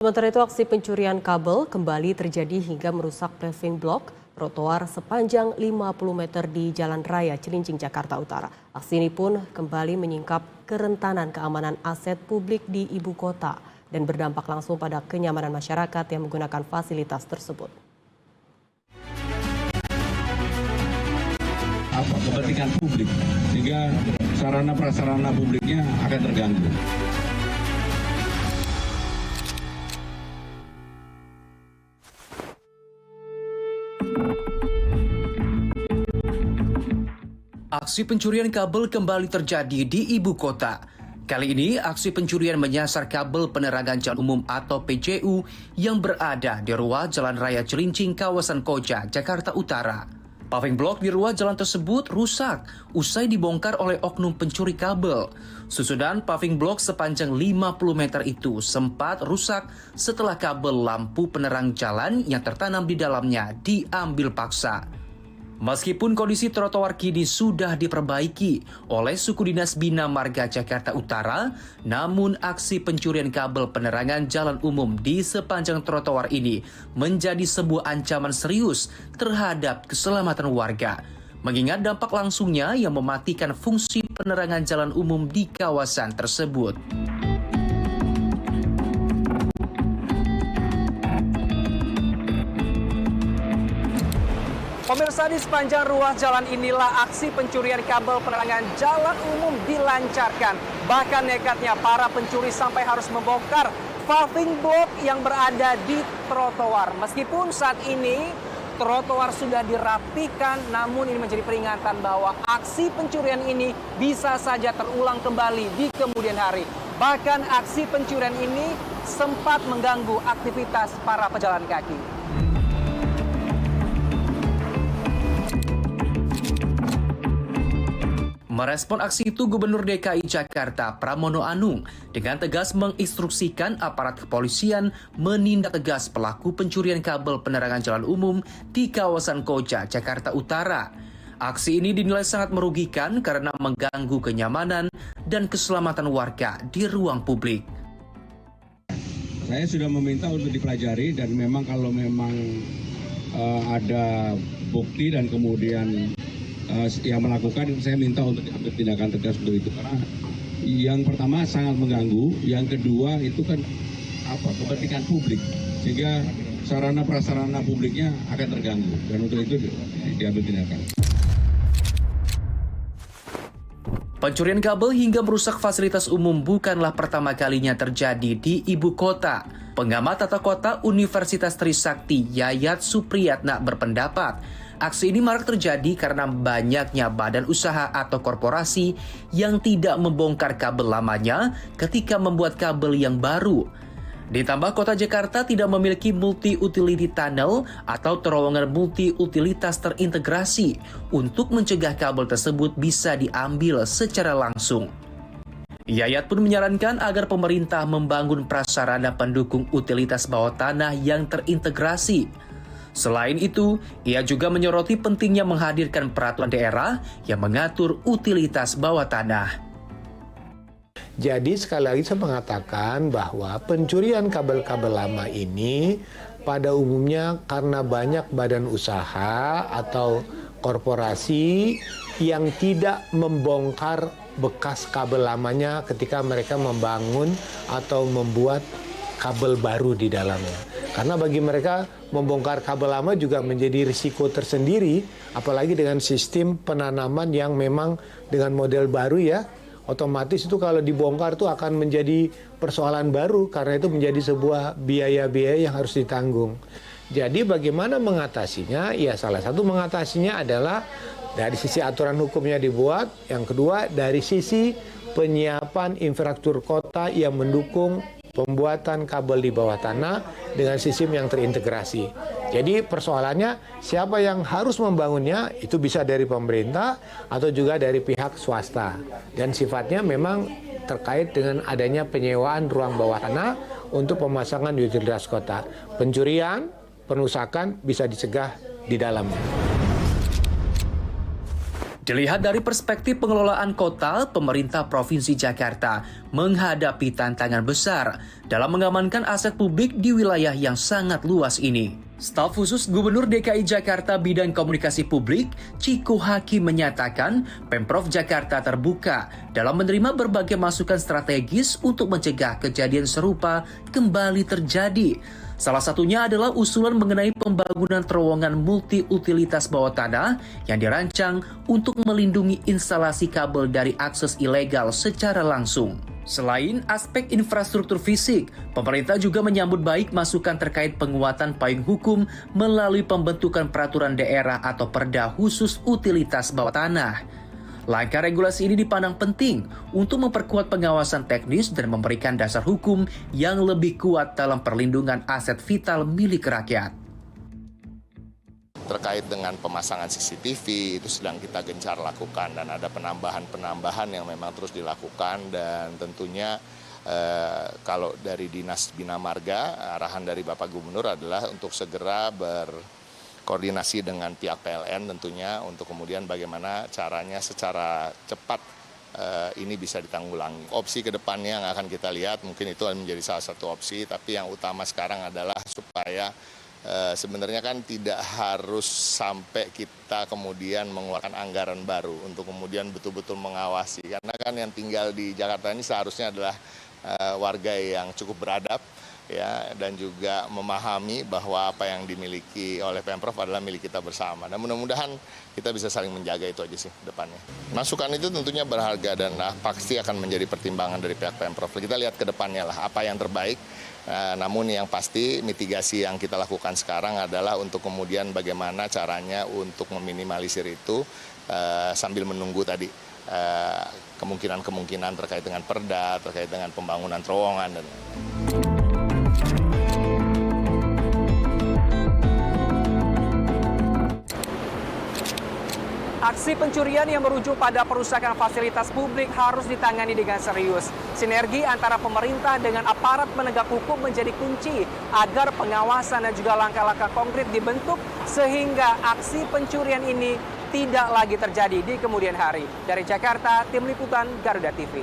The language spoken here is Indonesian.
Sementara itu, aksi pencurian kabel kembali terjadi hingga merusak paving block trotoar sepanjang 50 meter di Jalan Raya Cilincing, Jakarta Utara. Aksi ini pun kembali menyingkap kerentanan keamanan aset publik di ibu kota dan berdampak langsung pada kenyamanan masyarakat yang menggunakan fasilitas tersebut. Kepentingan publik, sehingga sarana prasarana publiknya akan terganggu. Aksi pencurian kabel kembali terjadi di ibu kota. Kali ini, aksi pencurian menyasar kabel penerangan jalan umum atau PJU yang berada di ruas Jalan Raya Cilincing, kawasan Koja, Jakarta Utara. Paving block di ruas jalan tersebut rusak usai dibongkar oleh oknum pencuri kabel. Susunan paving block sepanjang 50 meter itu sempat rusak setelah kabel lampu penerang jalan yang tertanam di dalamnya diambil paksa. Meskipun kondisi trotoar kini sudah diperbaiki oleh Suku Dinas Bina Marga Jakarta Utara, namun aksi pencurian kabel penerangan jalan umum di sepanjang trotoar ini menjadi sebuah ancaman serius terhadap keselamatan warga, mengingat dampak langsungnya yang mematikan fungsi penerangan jalan umum di kawasan tersebut. Pemirsa, di sepanjang ruas jalan inilah aksi pencurian kabel penerangan jalan umum dilancarkan. Bahkan nekatnya para pencuri sampai harus membongkar paving block yang berada di trotoar. Meskipun saat ini trotoar sudah dirapikan, namun ini menjadi peringatan bahwa aksi pencurian ini bisa saja terulang kembali di kemudian hari. Bahkan aksi pencurian ini sempat mengganggu aktivitas para pejalan kaki. Merespon aksi itu, Gubernur DKI Jakarta Pramono Anung dengan tegas menginstruksikan aparat kepolisian menindak tegas pelaku pencurian kabel penerangan jalan umum di kawasan Koja, Jakarta Utara. Aksi ini dinilai sangat merugikan karena mengganggu kenyamanan dan keselamatan warga di ruang publik. Saya sudah meminta untuk dipelajari dan memang kalau memang ada bukti dan kemudian yang melakukan, saya minta untuk diambil tindakan tegas untuk itu, karena yang pertama sangat mengganggu, yang kedua itu kan kepentingan publik, sehingga sarana prasarana publiknya akan terganggu, dan untuk itu diambil tindakan. Pencurian kabel hingga merusak fasilitas umum bukanlah pertama kalinya terjadi di ibu kota. Pengamat tata kota Universitas Trisakti Yayat Supriyatna berpendapat, aksi ini marak terjadi karena banyaknya badan usaha atau korporasi yang tidak membongkar kabel lamanya ketika membuat kabel yang baru. Ditambah kota Jakarta tidak memiliki multi-utility tunnel atau terowongan multi-utilitas terintegrasi untuk mencegah kabel tersebut bisa diambil secara langsung. Yayat pun menyarankan agar pemerintah membangun prasarana pendukung utilitas bawah tanah yang terintegrasi. Selain itu, ia juga menyoroti pentingnya menghadirkan peraturan daerah yang mengatur utilitas bawah tanah. Jadi sekali lagi saya mengatakan bahwa pencurian kabel-kabel lama ini pada umumnya karena banyak badan usaha atau korporasi yang tidak membongkar bekas kabel lamanya ketika mereka membangun atau membuat kabel baru di dalamnya. Karena bagi mereka membongkar kabel lama juga menjadi risiko tersendiri, apalagi dengan sistem penanaman yang memang dengan model baru ya, otomatis itu kalau dibongkar itu akan menjadi persoalan baru karena itu menjadi sebuah biaya-biaya yang harus ditanggung. Jadi bagaimana mengatasinya? Ya salah satu mengatasinya adalah dari sisi aturan hukumnya dibuat, yang kedua dari sisi penyiapan infrastruktur kota yang mendukung pembuatan kabel di bawah tanah dengan sistem yang terintegrasi. Jadi persoalannya siapa yang harus membangunnya itu bisa dari pemerintah atau juga dari pihak swasta. Dan sifatnya memang terkait dengan adanya penyewaan ruang bawah tanah untuk pemasangan utilitas kota. Pencurian, perusakan bisa dicegah di dalamnya. Dilihat dari perspektif pengelolaan kota, pemerintah Provinsi Jakarta menghadapi tantangan besar dalam mengamankan aset publik di wilayah yang sangat luas ini. Staf khusus Gubernur DKI Jakarta Bidang Komunikasi Publik, Ciko Hakim menyatakan Pemprov Jakarta terbuka dalam menerima berbagai masukan strategis untuk mencegah kejadian serupa kembali terjadi. Salah satunya adalah usulan mengenai pembangunan terowongan multi-utilitas bawah tanah yang dirancang untuk melindungi instalasi kabel dari akses ilegal secara langsung. Selain aspek infrastruktur fisik, pemerintah juga menyambut baik masukan terkait penguatan payung hukum melalui pembentukan peraturan daerah atau perda khusus utilitas bawah tanah. Langkah regulasi ini dipandang penting untuk memperkuat pengawasan teknis dan memberikan dasar hukum yang lebih kuat dalam perlindungan aset vital milik rakyat. Terkait dengan pemasangan CCTV itu sedang kita gencar lakukan dan ada penambahan yang memang terus dilakukan dan tentunya kalau dari Dinas Bina Marga arahan dari Bapak Gubernur adalah untuk segera berkoordinasi dengan pihak PLN tentunya untuk kemudian bagaimana caranya secara cepat ini bisa ditanggulangi. Opsi ke depannya yang akan kita lihat mungkin itu menjadi salah satu opsi, tapi yang utama sekarang adalah supaya sebenarnya kan tidak harus sampai kita kemudian mengeluarkan anggaran baru untuk kemudian betul-betul mengawasi. Karena kan yang tinggal di Jakarta ini seharusnya adalah warga yang cukup beradab ya dan juga memahami bahwa apa yang dimiliki oleh Pemprov adalah milik kita bersama. Dan mudah-mudahan kita bisa saling menjaga itu aja sih depannya. Masukan itu tentunya berharga dan pasti akan menjadi pertimbangan dari pihak Pemprov. Kita lihat ke depannya lah apa yang terbaik. Namun yang pasti mitigasi yang kita lakukan sekarang adalah untuk kemudian bagaimana caranya untuk meminimalisir itu sambil menunggu tadi kemungkinan-kemungkinan terkait dengan perda, terkait dengan pembangunan terowongan dan Aksi pencurian yang merujuk pada perusakan fasilitas publik harus ditangani dengan serius. Sinergi antara pemerintah dengan aparat penegak hukum menjadi kunci agar pengawasan dan juga langkah-langkah konkret dibentuk sehingga aksi pencurian ini tidak lagi terjadi di kemudian hari. Dari Jakarta, Tim Liputan Garuda TV.